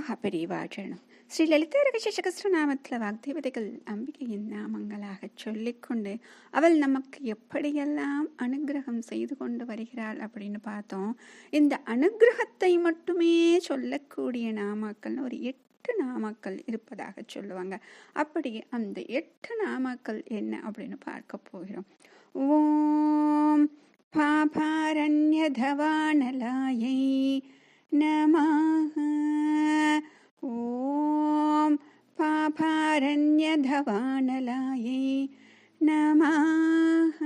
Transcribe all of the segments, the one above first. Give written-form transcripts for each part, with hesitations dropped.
மகாபெரிவாழணும். ஸ்ரீ லலிதா ரகசியசகஸ்ரநாமத்தில் வாக்தேவதைகள் அம்பிகையின் நாமங்களாக சொல்லிக்கொண்டு அவள் நமக்கு எப்படியெல்லாம் அனுகிரகம் செய்து கொண்டு வருகிறாள் அப்படின்னு பார்த்தோம். இந்த அனுகிரகத்தை மட்டுமே சொல்லக்கூடிய நாமாக்கள்னு ஒரு 8 நாமாக்கள் இருப்பதாக சொல்லுவாங்க. அப்படி அந்த 8 நாமாக்கள் என்ன அப்படின்னு பார்க்க போகிறோம். ஓம் பாபாரண்யதவானலாயை நமः. ஓம் பாபாரண்யதவானலாயை நமः.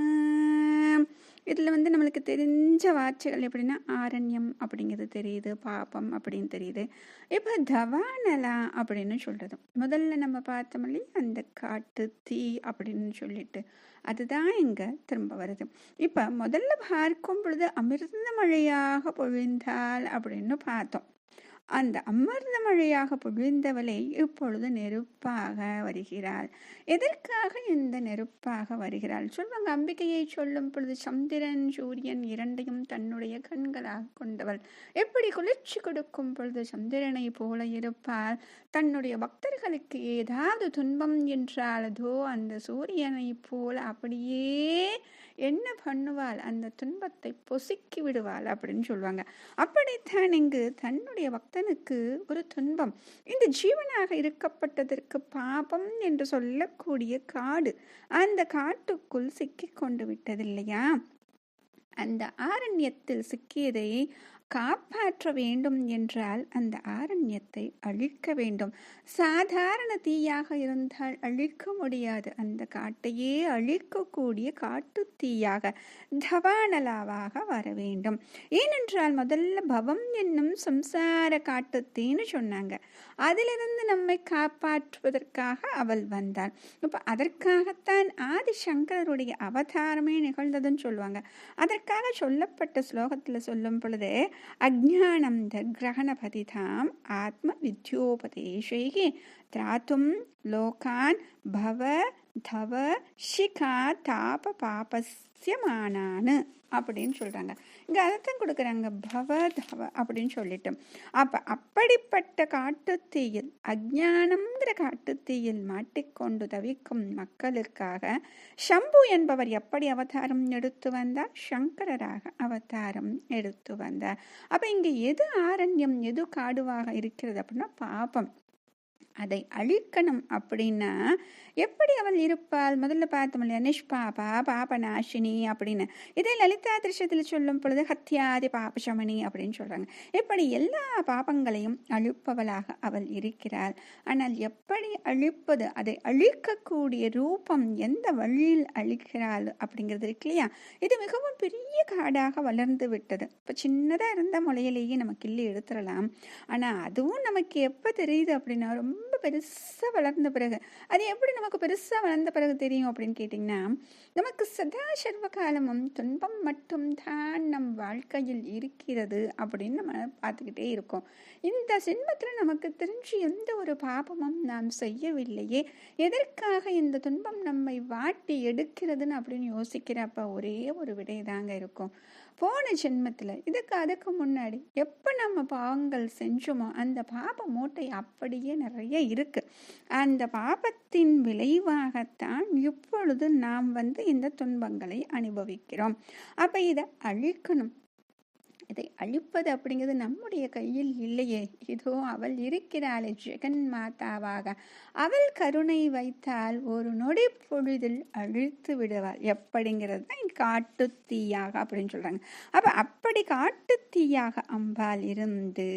இதில் நம்மளுக்கு தெரிஞ்ச வார்த்தைகள் எப்படின்னா ஆரண்யம் அப்படிங்கிறது தெரியுது, பாபம் அப்படின்னு தெரியுது. இப்போ தவானலா அப்படின்னு சொல்கிறது முதல்ல நம்ம பார்த்தோம் இல்லையா, அந்த காட்டு தீ அப்படின்னு சொல்லிட்டு அதுதான் இங்கே திரும்ப வருது. இப்போ முதல்ல பார்க்கும் பொழுது அமிர்த மழையாக பொழிந்தாள் அப்படின்னு பார்த்தோம். அந்த அமர்ந்த மழையாக பொழிந்தவளை இப்பொழுது நெருப்பாக வருகிறாள். எதற்காக இந்த நெருப்பாக வருகிறாள் சொல்வாங்க. அம்பிகையை சொல்லும் பொழுது சந்திரன் சூரியன் இரண்டையும் தன்னுடைய கண்களாக கொண்டவள். எப்படி குளிர்ச்சி கொடுக்கும் பொழுது சந்திரனை போல இருப்பாள். தன்னுடைய பக்தர்களுக்கு ஏதாவது துன்பம் என்றாலதோ அந்த சூரியனை போல அப்படியே என்ன பண்ணுவாள், அந்த துன்பத்தை பொசுக்கி விடுவாள் அப்படின்னு சொல்லுவாங்க. அப்படித்தான் இங்கு தன்னுடைய பக்தனுக்கு ஒரு துன்பம், இந்த ஜீவனாக இருக்கப்பட்டதற்கு பாபம் என்று சொல்லக்கூடிய காடு, அந்த காட்டுக்குள் சிக்கி கொண்டு விட்டதில்லையா, அந்த ஆரண்யத்தில் சிக்கியதை காப்பாற்ற வேண்டும் என்றால் அந்த ஆரண்யத்தை அழிக்க வேண்டும். சாதாரண தீயாக இருந்தால் அழிக்க முடியாது. அந்த காட்டையே அழிக்கக்கூடிய காட்டு தீயாக தவானலாவாக வர வேண்டும். ஏனென்றால் முதல்ல பவம் என்னும் சம்சார காட்டு தீன்னு சொன்னாங்க. அதிலிருந்து நம்மை காப்பாற்றுவதற்காக அவள் வந்தாள். இப்போ அதற்காகத்தான் ஆதிசங்கரருடைய அவதாரமே நிகழ்ந்ததுன்னு சொல்லுவாங்க. அதற்காக சொல்லப்பட்ட ஸ்லோகத்தில் சொல்லும் பொழுது அஜ்ஞானம் தக்ரஹணபதிதாம் ஆத்ம வித்யோபதேசைகி திராத்தும் லோகான் பவ தவ ஷிகா தாப பாபஸ்யமானான்னு அப்படின்னு சொல்கிறாங்க. இங்கே அர்த்தம் கொடுக்குறாங்க, பவ தவ அப்படின்னு சொல்லிட்டு. அப்போ அப்படிப்பட்ட காட்டுத்தீயில், அஜ்ஞானம்ங்கிற காட்டுத்தீயில் மாட்டிக்கொண்டு தவிக்கும் மக்களுக்காக சம்பு என்பவர் எப்படி அவதாரம் எடுத்து வந்தார், சங்கரராக அவதாரம் எடுத்து வந்தார். அப்போ இங்கே எது ஆரண்யம் எது காடுவாக இருக்கிறது அப்படின்னா பாபம். அதை அழிக்கணும் அப்படின்னா எப்படி அவள் இருப்பாள்? முதல்ல பார்த்தோம் இல்லையா, நிஷ்பாபா பாபநாசினி அப்படின்னு. இதே லலிதா திருஷ்யத்தில் சொல்லும் பொழுது ஹத்யாதி பாபசமணி அப்படின்னு சொல்றாங்க. இப்படி எல்லா பாபங்களையும் அழிப்பவளாக அவள் இருக்கிறாள். ஆனால் எப்படி அழிப்பது, அதை அழிக்கக்கூடிய ரூபம் எந்த வழியில் அழிக்கிறாள் அப்படிங்கிறது இருக்கு இல்லையா. இது மிகவும் பெரிய காடாக வளர்ந்து விட்டது. இப்போ சின்னதாக இருந்த முளையிலேயே நம்ம கிள்ளி எடுத்துடலாம். ஆனால் அதுவும் நமக்கு எப்போ தெரியுது அப்படின்னா ரொம்ப பெருசாக வளர்ந்த பிறகு. அது எப்படி நமக்கு பெருசாக வளர்ந்த பிறகு தெரியும் அப்படின்னு கேட்டிங்கன்னா, நமக்கு சதா சர்வ காலமும் துன்பம் மட்டும் தான் நம் வாழ்க்கையில் இருக்கிறது அப்படின்னு நம்ம பார்த்துக்கிட்டே இருக்கோம். இந்த ஜென்மத்தில் நமக்கு தெரிஞ்சு எந்த ஒரு பாபமும் நாம் செய்யவில்லையே, எதற்காக இந்த துன்பம் நம்மை வாட்டி எடுக்கிறதுன்னு அப்படின்னு யோசிக்கிறப்ப ஒரே ஒரு விடை தாங்க இருக்கும். போன ஜென்மத்தில் அதுக்கு முன்னாடி எப்போ நம்ம பாவங்கள் செஞ்சோமோ அந்த பாப மூட்டை அப்படியே நிறைய இருக்கு. அந்த பாபத்தின் விளைவாகத்தான் இப்பொழுது நாம் இந்த துன்பங்களை அனுபவிக்கிறோம். அப்போ இதை அழிக்கணும். இதை அழிப்பது அப்படிங்கிறது நம்முடைய கையில் இல்லையே. இதோ அவள் இருக்கிறாளே ஜெகன் மாதாவாக, அவள் கருணை வைத்தால் ஒரு நொடி பொழுதில் அழித்து விடுவாள். எப்படிங்கிறது தான் காட்டு தீயாக அப்படின்னு சொல்றாங்க. அப்படி காட்டு தீயாக அம்பாள் இருந்து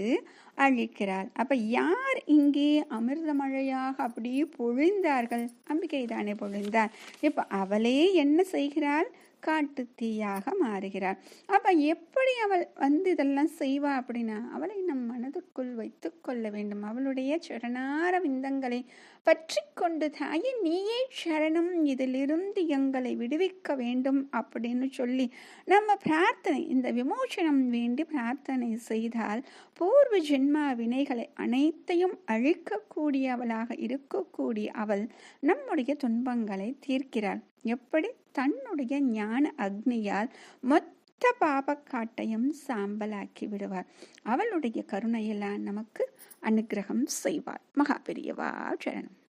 அழிக்கிறாள். அப்ப யார் இங்கே அமிர்த மழையாக அப்படியே பொழிந்தார்கள்? அம்பிகை தானே பொழிந்தாள். இப்ப அவளே என்ன செய்கிறாள்? காட்டு தீயாக மாறுகிறாள். அப்ப எப்படி அவள் இதெல்லாம் செய்வா அப்படின்னா, அவளை நம் மனதுக்குள் வைத்து கொள்ள வேண்டும். அவளுடைய சரணார விந்தங்களை பற்றி கொண்டு தாயே நீயே சரணம், இதிலிருந்து எங்களை விடுவிக்க வேண்டும் அப்படின்னு சொல்லி நம்ம பிரார்த்தனை, இந்த விமோசனம் வேண்டி பிரார்த்தனை செய்தால் பூர்வ ஜென்மா வினைகளை அனைத்தையும் அழிக்கக்கூடியவளாக இருக்கக்கூடிய அவள் நம்முடைய துன்பங்களை தீர்க்கிறாள். எப்படி? தன்னுடைய ஞான அக்னியால் மொத்த பாபக்காட்டையும் சாம்பலாக்கி விடுவார். அவளுடைய கருணையெல்லாம் நமக்கு அனுகிரகம் செய்வார். மகா பெரியவா சரணம்.